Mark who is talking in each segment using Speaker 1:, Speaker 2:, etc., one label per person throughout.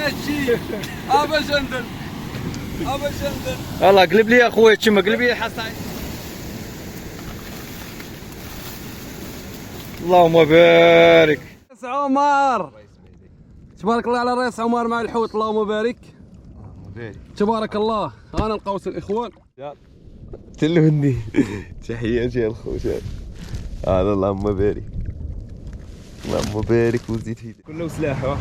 Speaker 1: الشيء ابا جندل ابا جندل.
Speaker 2: يلا قلب لي يا اخويا تشم، قلب لي حصاي. اللهم بارك.
Speaker 1: ريس عمر تبارك الله على الرئيس عمر مع الحوت، اللهم بارك. تبارك الله. انا القوس الاخوان.
Speaker 3: تلوني تحياتي يا الخوت. هذا اللهم بارك اللهم بارك وزيد في كله سلاحه.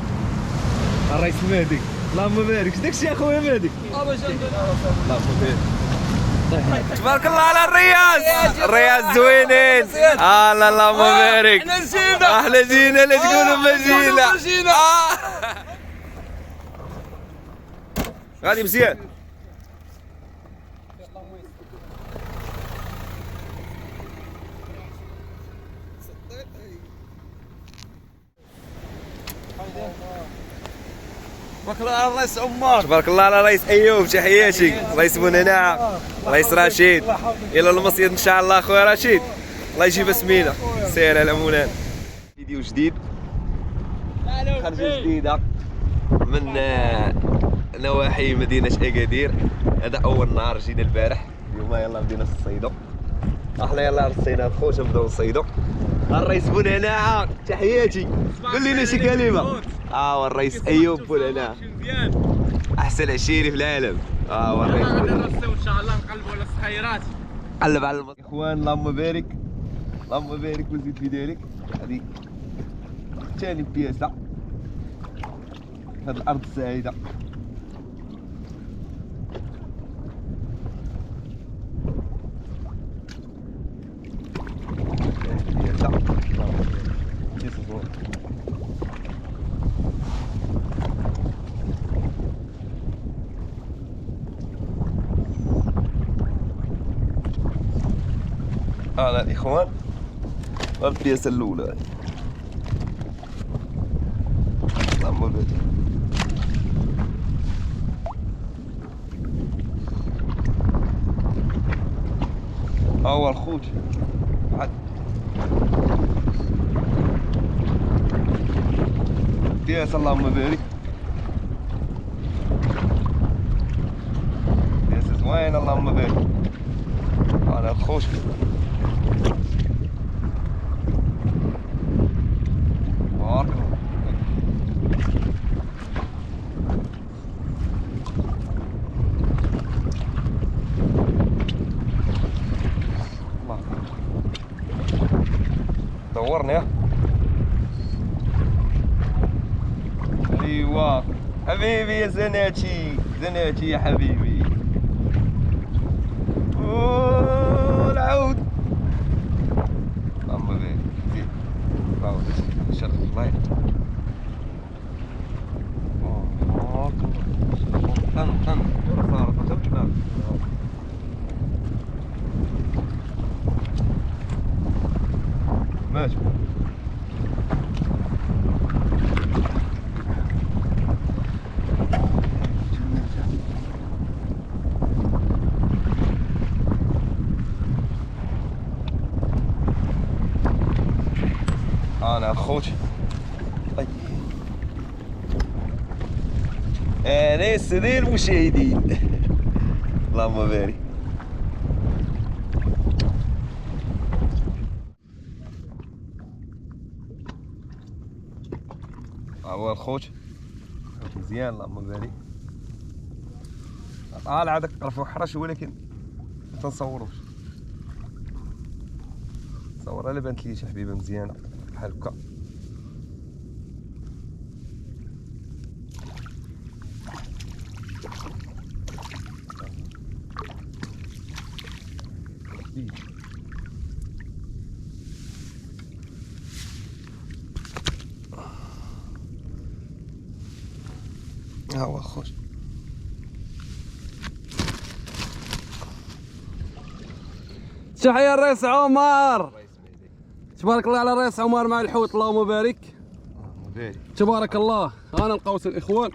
Speaker 3: الرئيس مهدي اللهم بارك. اش داكشي يا خويا مهدي؟
Speaker 1: ابا جندل
Speaker 3: اللهم بارك. تبارك الله على الرياض، الرياض زوينين. الله اللهم بارك.
Speaker 1: احنا نسينا
Speaker 3: احنا جينا لا تقولوا ما جينا. غادي مزيان.
Speaker 1: تبارك الله على الرئيس عمر.
Speaker 3: تبارك الله على رئيس ايوب، تحياتي. رئيس بونينا، رئيس رشيد. الى المصيد ان شاء الله خويا رشيد. الله يجيب سمينه. سير على مولانا. فيديو جديد، خرجه جديده من نواحي مدينه اكادير. هذا اول نهار جينا البارح. اليوم يلا بدينا نصيدو. احنا يلا رصينا الخوت نبداو نصيدو. الرئيس بونينا تحياتي. قول لنا شي كلمه. والرئيس ايوب بونينا احسن عشيري في العالم. والرئيس
Speaker 1: نرسو ان شاء الله نقلبوا على الصخيرات.
Speaker 3: قلب على اخوان. اللهم بارك اللهم بارك وزيد في ذلك. هذه ثاني بياسه هذه الارض السعيده. هذا الاخوان البياسه الاولى. اللهم بارك. ها هو الخوت واحد بياسه. اللهم بارك. بياسه زوينه. اللهم بارك. هذا الخوت بارك الله. دورني. ايوا حبيبي يا زناتي، زناتي يا حبيبي. العود. اللهم بارك. زيد راهو شرف الله. طن صارت ماشي. انا الخوت. طيب انس ذي المشاهدين. اللهم بارك. هو الخوت مزيان. اللهم بارك. العادة رفعوا حرش ولكن ما تنصوروش. صورها لا بانت لي شي حبيبه مزيانه بحال هكا. ها هو الخوت.
Speaker 1: تحية الرئيس عمر. تبارك الله على الرئيس عمر مع الحوت، اللهم بارك. تبارك الله. انا القوس الاخوان.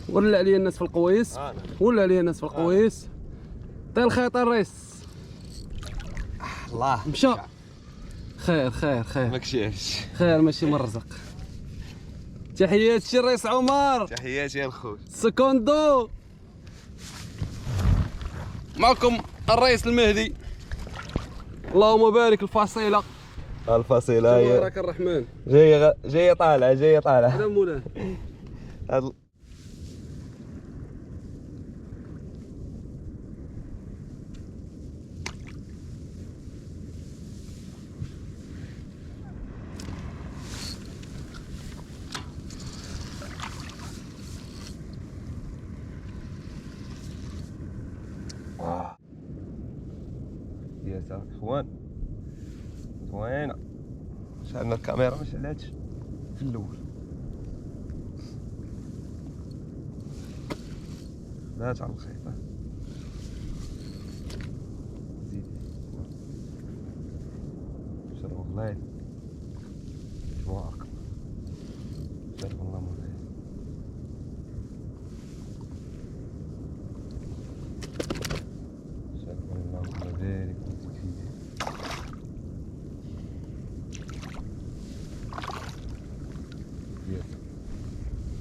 Speaker 1: ولا عليا الناس في القويس، ولا عليا الناس في القويس. طيب الخيط الرئيس.
Speaker 3: الله
Speaker 1: مشى. خير خير خير.
Speaker 3: ما كشافش.
Speaker 1: خير ماشي مرزق. تحياتي الرئيس عمر.
Speaker 3: تحياتي الخوت.
Speaker 1: سكوندو. معكم الرئيس المهدي. اللهم بارك الفصيلة.
Speaker 3: الفصيلة هي
Speaker 1: تبارك الرحمن.
Speaker 3: جاية طالعة جاية طالعة.
Speaker 1: هذا مولانا.
Speaker 3: هاد يا ساتر اخوان زوينه. شعلنا الكاميرا ما شعلاتش في الاول. لا تعال الخيط زيد شرب الله تبارك شرب الله مولاي. شرب الله مولاي بارك وزيد فيه.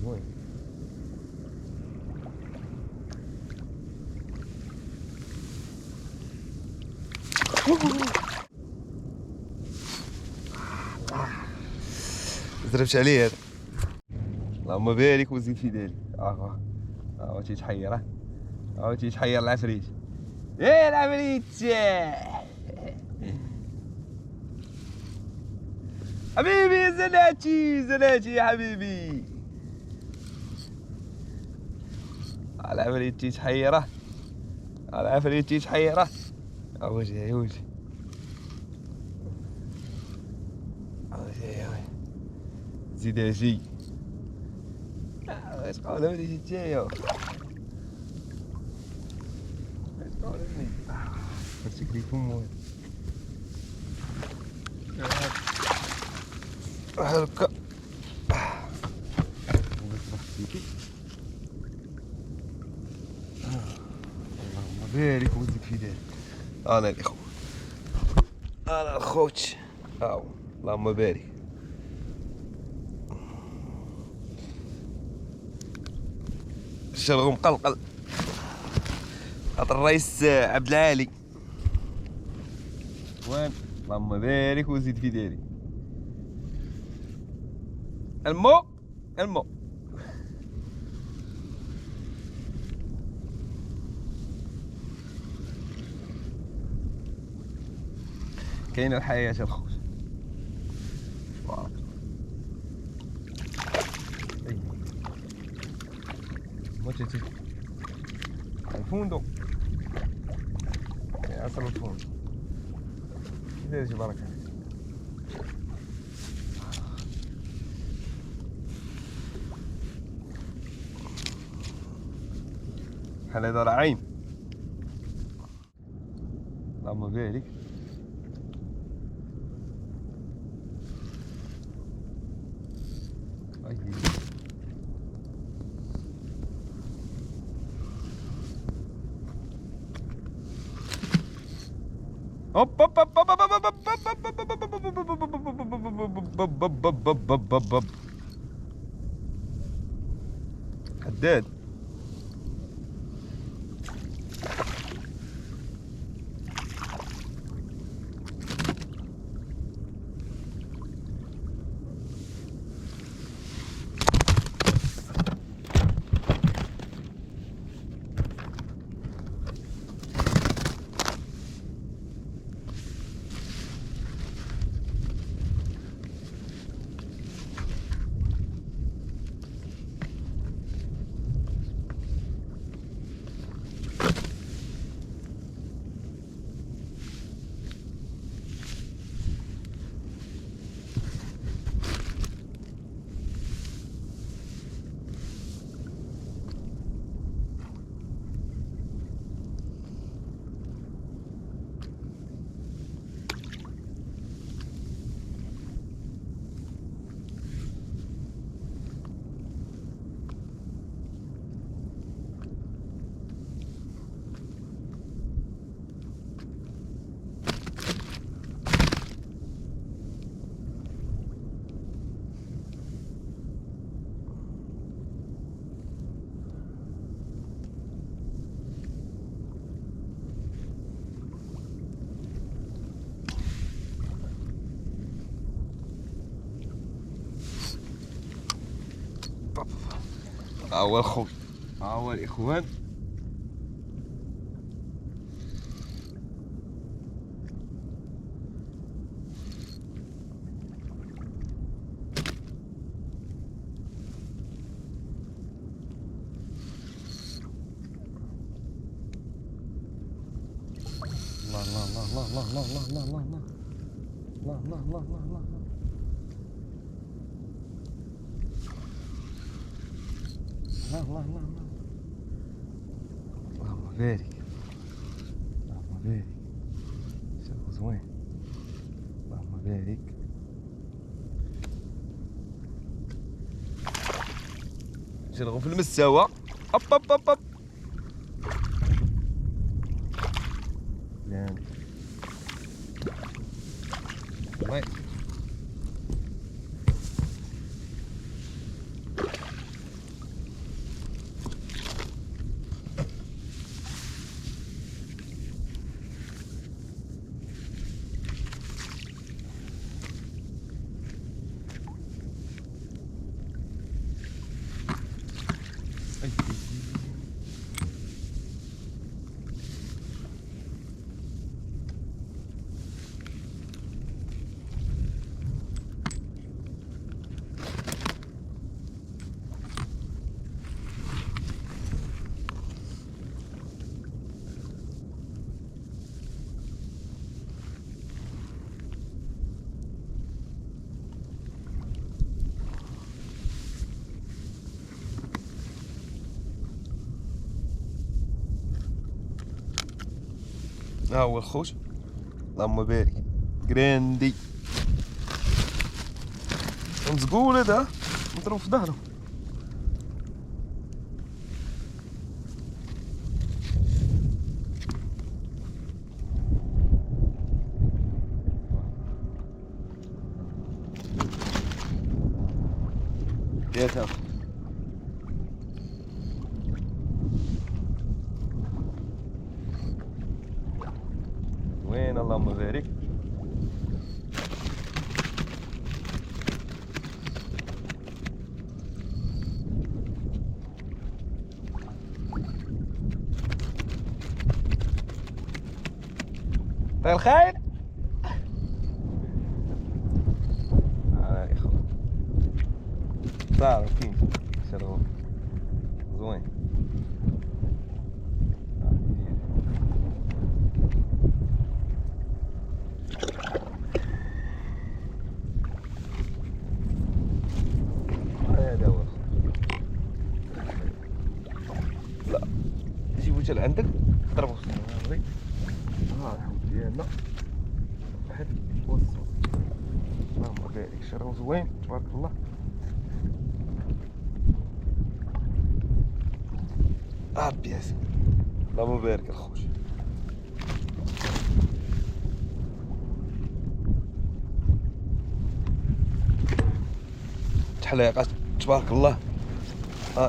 Speaker 3: زوين زربت عليه هذا. اللهم بارك وزيد في ذلك. ها تيتحير تيتحير العفريت. ايه العفريت حبيبي زناتي يا حبيبي. العفريت تيتحيره العفريت تيتحيره. وجهي وجهي زيد اجي اش قالوا لي جايه اش قالوا لي هادشي كليفهم موين هكا. اللهم بارك وزيد في ذلك. انا الاخوه انا الخوت اللهم بارك. الشرغ مقلقل خاطر الرئيس عبد العالي. وين اللهم بارك وزيد في ذلك. المو كاين الحياة الخوت. موتيتي الفندق عصر الفندق كيفاش بركة. بحال هذا راه عين. اللهم بارك. حداد ها هو الخوت، ها هو الاخوان. الله الله الله الله الله الله الله الله الله الله الله الله الله. الله الله الله الله. اللهم بارك، اللهم بارك، شغل زوين، اللهم بارك. نشرغو في المستوى. أب أب أب أب. الله. ها هو الخوت، اللهم بارك. جراندي مزقول هذا، نضرب في ظهره. يا تاخذ وين، اللهم بارك. طيب الخير. يا اخوان صار كيف شرو زوين. هذا هو. لا جيبو حتى لعندك ضربو في الصغير. الحوت ديالنا واحد وصل. اللهم بارك، شرو زوين تبارك الله. بياس، اللهم بارك الخوت. تحليقات تبارك الله.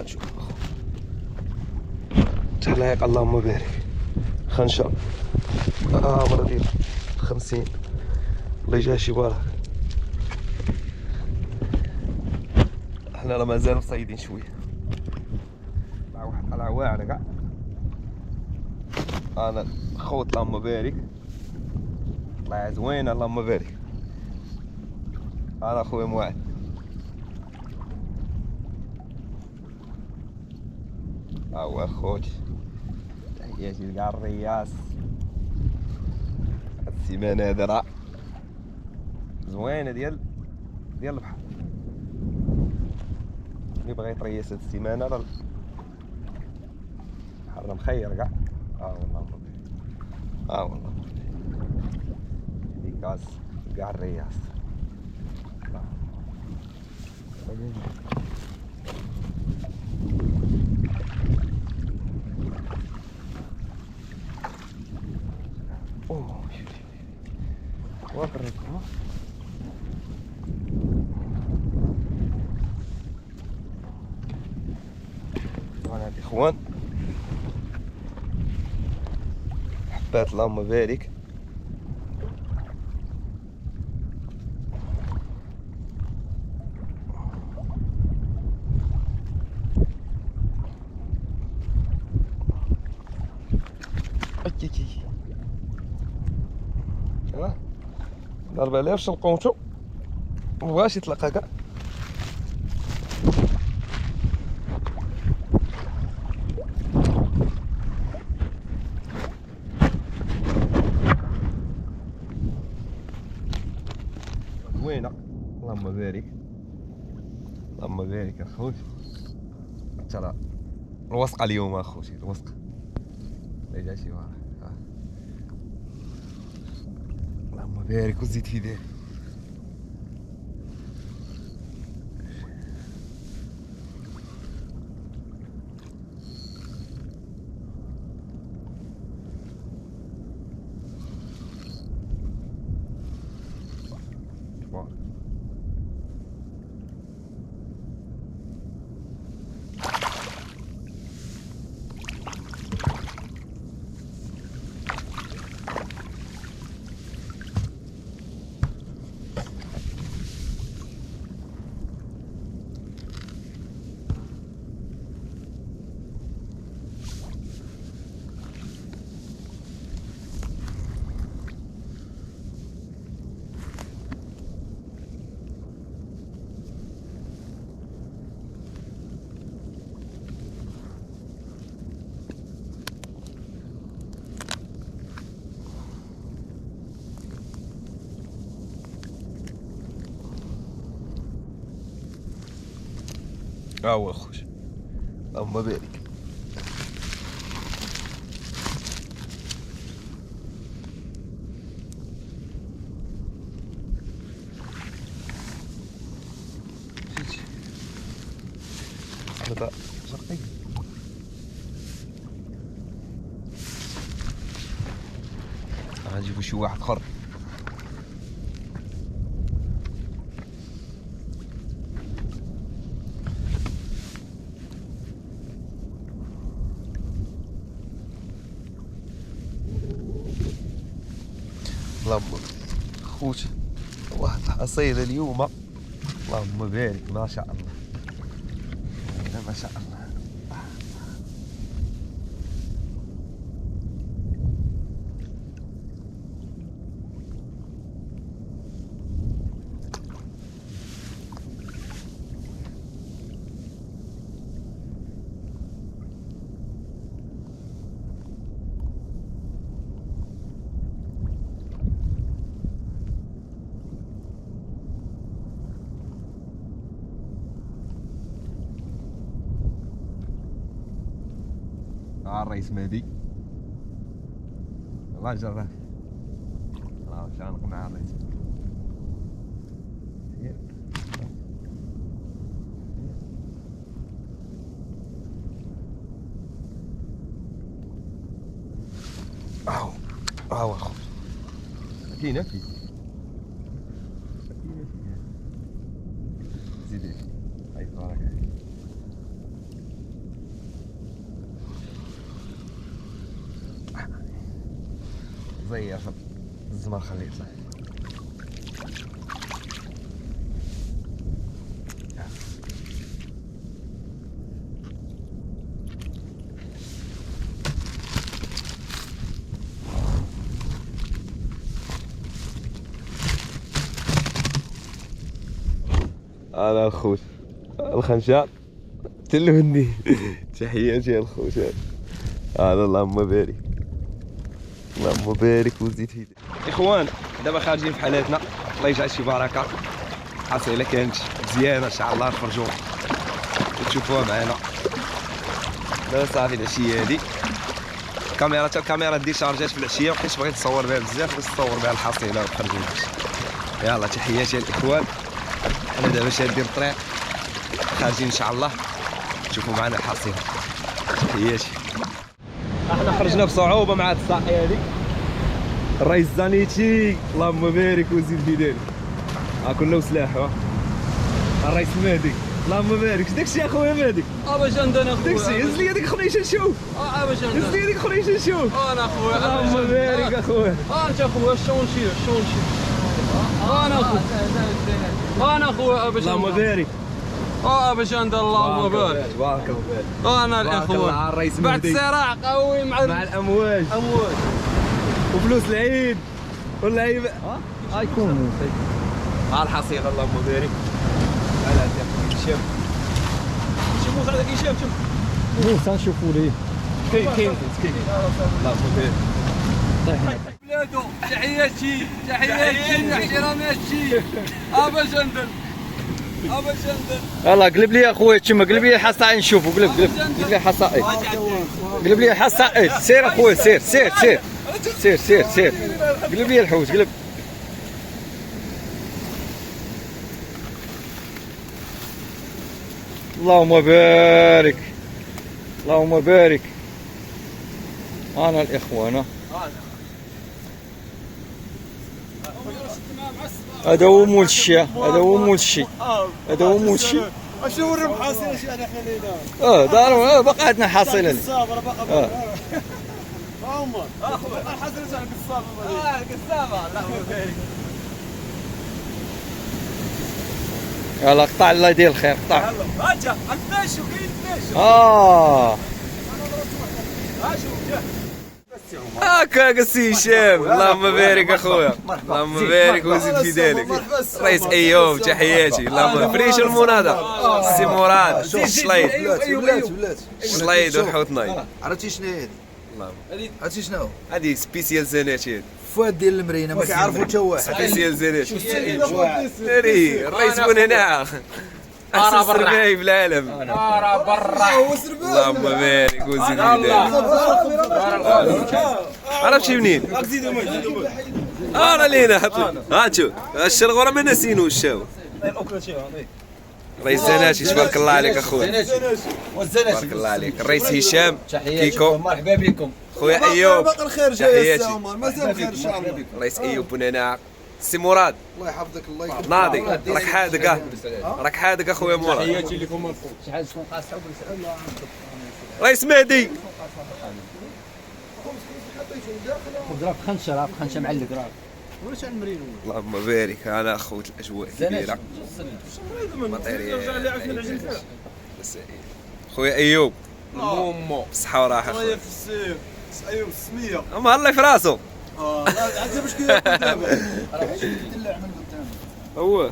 Speaker 3: شوف تحليق، اللهم بارك. خنشة مرة ديال 50. الله يجازي شي بارك. حنا راه مازال مصيدين شويه. واحد طلع واعر كاع. انا خوت اللهم بارك، طلع زوينه اللهم بارك. انا خويا موعد. ها هو الخوت، تحياتي لكاع الرياس. هاد السيمانه هذا راه زوينه ديال البحر. اللي بغى يطريس هاد السيمانه راه البحر مخير كاع. والله والله ديكاس كاع الرياس. اوه وقربوا. طبعا الاخوان حبات اللهم بارك. ضرب عليه في شلقومتو مبغاش يطلق هكا. زوينة اللهم بارك اللهم بارك اخوي. ترى الوثقة اليوم اخوتي الوثقة لا جا شي واحد. اللهم بارك وزيد في ذلك. هو خوش اللهم بارك. هذا شرقي غنجيبو شي واحد اخر. اللهم خوت واحد الحصيلة اليوم اللهم بارك ما شاء الله ما شاء الله. الرئيس مهدي الله يجرب راه شانق مع الرئيس. هاو اخو كاين اكيد زيدي هاي بارك زي اخذ الزمر خليه يطلع. انا الخوت الخنشار تلوني تحياتي الخوت هذا اللهم بارك اللهم بارك وزيد في اخوان. دابا خارجين في حالاتنا الله يجعل شي بركه حصيله كانت مزيانه ان شاء الله نخرجوا وتشوفوها معنا. دابا صافي العشيه هادي الكاميرا ديشارجات في العشيه مبقيتش بغيت نصور بها بزاف بس نصور بها الحصيله ونخرجوا. يلا تحياتي الاخوان. انا دابا شادين الطريق خارجين ان شاء الله تشوفوا معنا الحصيله. تحياتي. احنا خرجنا بصعوبه مع هاد الساقيه هادي الرئيس زانيتي اللهم بارك وزيد في ذلك. كنا وسلاح الرئيس مهدي اللهم بارك. داكشي اخويا مهدي
Speaker 1: باش عندنا خويا
Speaker 3: داكشي هز لي هذيك خريشه نشوف.
Speaker 1: باش عندنا
Speaker 3: هز لي هذيك خريشه نشوف.
Speaker 1: انا خويا
Speaker 3: اللهم بارك اخويا.
Speaker 1: انت خويا شلون نشيل انا خويا انا خويا باش
Speaker 3: اللهم بارك.
Speaker 1: باش عند اللهم بارك.
Speaker 3: تبارك الله.
Speaker 1: انا الاخوان
Speaker 3: الرئيس
Speaker 1: بعد
Speaker 3: مهدي
Speaker 1: صراع قوي مع
Speaker 3: الامواج
Speaker 1: الامواج
Speaker 3: وفلوس العيد واللعيبه
Speaker 2: غيكون
Speaker 3: ها الحصيله اللهم بارك. على هذاك الشام شوفوا هذاك الشام شوف
Speaker 2: موسى نشوفوا ليه
Speaker 3: كاين اللهم بارك.
Speaker 1: بلادو تحياتي احتراماتي ابا جندل
Speaker 2: يلا قلب لي اخويا تما، قلب لي الحصائل نشوفوا. قلب لي الحصائل، قلب لي الحصائل. سير اخويا سير. قلب لي الحوت قلب. اللهم بارك. انا الاخوان هذا هو مول الشي.
Speaker 4: اشنو الربح حاصل انا خلينا
Speaker 2: دار باقي عندنا حاصله.
Speaker 4: الصابره باقي عمر اخويا الحاصل تاع القصابه
Speaker 3: القصابه اللهم بارك.
Speaker 2: يلا قطع الله يدير الخير قطع.
Speaker 4: هاجا الفاشو كاين الفاشو
Speaker 3: هاكا قسي هشام اللهم بارك اخويا. اللهم بارك وزيد في ذلك. رئيس ايوب تحياتي. اللهم فريش المناضه سي مراد شلايد والحوت نايل.
Speaker 5: عرفتي شنو هي هذه؟ عرفتي شنو؟
Speaker 3: هذه سبيسيال زنات هذه
Speaker 5: فؤاد ديال المرينه ما كيعرفوا حتى واحد.
Speaker 3: سبيسيال زنات. ناري الرئيس من هنا احسن سرباي في العالم. اللهم بارك وزيد في ذلك. عرفتي منين؟ انا لينا ها شوف الشرغوره ما ناسينو الشاو. رئيس زناتي تبارك الله عليك اخويا. تبارك الله عليك. الرئيس هشام كيكو
Speaker 5: مرحبا بكم.
Speaker 3: خويا ايوب
Speaker 4: باقي الخير جاي
Speaker 3: تحياتي.
Speaker 4: مازال الخير ان شاء الله.
Speaker 3: رئيس ايوب ونعناع. سي مراد
Speaker 4: الله يحفظك الله يكرمك.
Speaker 3: ناضي راك حادق اخويا مراد.
Speaker 4: تحياتي لكم من فوق.
Speaker 5: شحال شكون قاصحوا
Speaker 3: رئيس مهدي
Speaker 5: خذ خنشه معلق راك.
Speaker 4: واش المرينه
Speaker 3: اللهم بارك. انا اخوت الاجواء كبيره مطيريه. خويا ايوب بالصحه والراحه
Speaker 4: في السيف ايوب السميه
Speaker 3: اما الله في راسو.
Speaker 4: لا عاد باش كياكل دابا
Speaker 3: هو